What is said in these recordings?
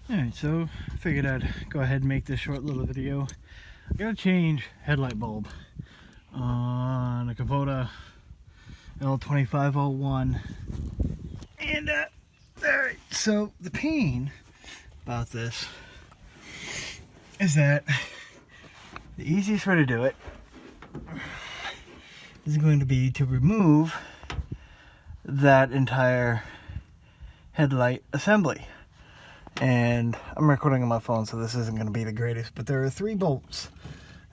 Alright, so I figured I'd go ahead and make this short little video. I'm gonna change headlight bulb on a Kubota L2501. And alright, so the pain about this is that the easiest way to do it is going to be to remove that entire headlight assembly. And I'm recording on my phone, so this isn't going to be the greatest, but there are 3 bolts.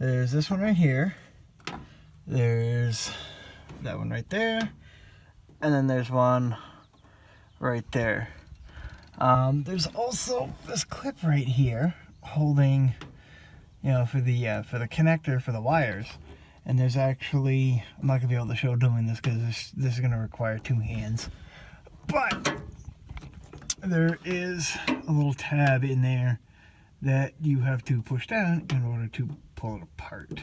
There's this one right here, there's that one right there, and then there's one right there. There's also this clip right here holding, you know, for the connector for the wires. And there's actually, I'm not gonna be able to show doing this because this is gonna require 2 hands, but there is a little tab in there that you have to push down in order to pull it apart.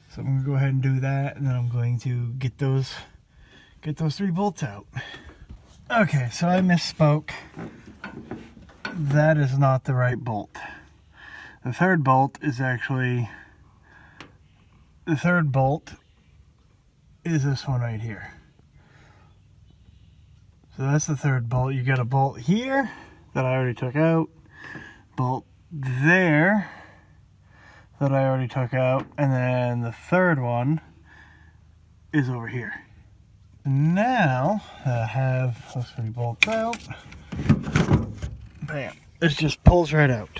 So I'm gonna go ahead and do that, and then I'm going to get those 3 bolts out. Okay, so I misspoke. That is not the right bolt. The third bolt is actually, the third bolt is this one right here. So that's the third bolt. You got a bolt here that I already took out, bolt there that I already took out, and then the third one is over here. Now that I have those 3 bolts out, bam, it just pulls right out.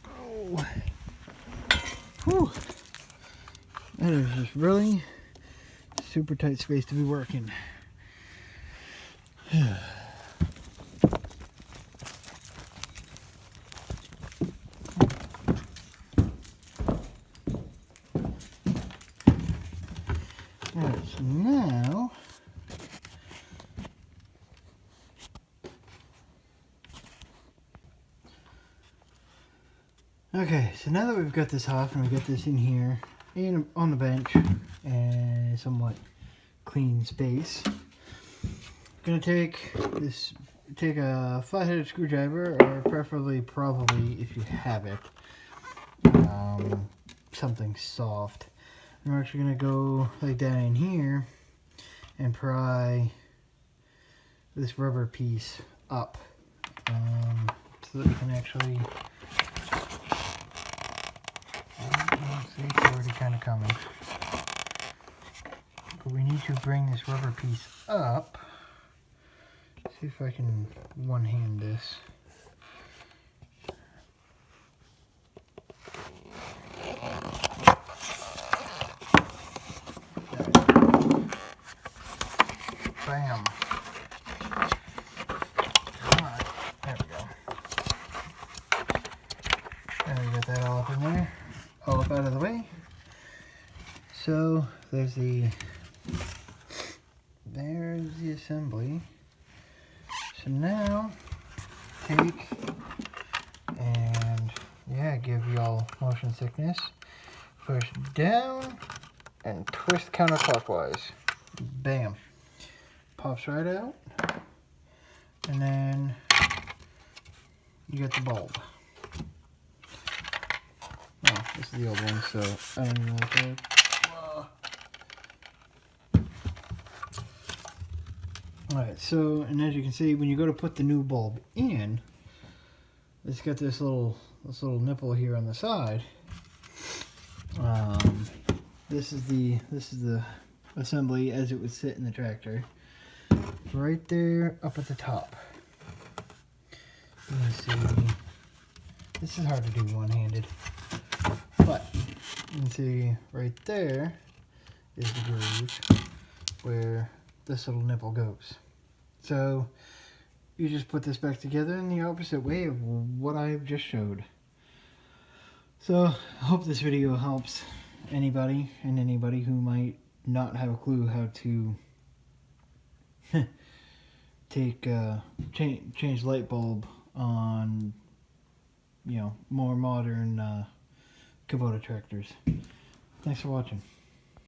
Oh. Whew. That is just really super tight space to be working. Alright, so now that we've got this off and we got this in here and on the bench and somewhat clean space, I'm gonna take a flat-headed screwdriver, or preferably, probably if you have it, something soft. And we're actually gonna go like that in here and pry this rubber piece up, so that we can actually, see, it's already kind of coming, but we need to bring this rubber piece up. See if I can one-hand this. Bam. Alright, there we go. And we got that all up in there, all up out of the way. So there's the assembly. So now take and give y'all motion sickness. Push down and twist counterclockwise. Bam. Pops right out. And then you get the bulb. Oh, this is the old one, so I don't even like that. Alright, so, and as you can see, when you go to put the new bulb in, it's got this little nipple here on the side. This is the assembly as it would sit in the tractor. Right there up at the top. You can see, this is hard to do one-handed, but you can see right there is the groove where this little nipple goes. So you just put this back together in the opposite way of what I've just showed. So I hope this video helps anybody who might not have a clue how to change light bulb on, you know, more modern Kubota tractors. Thanks for watching.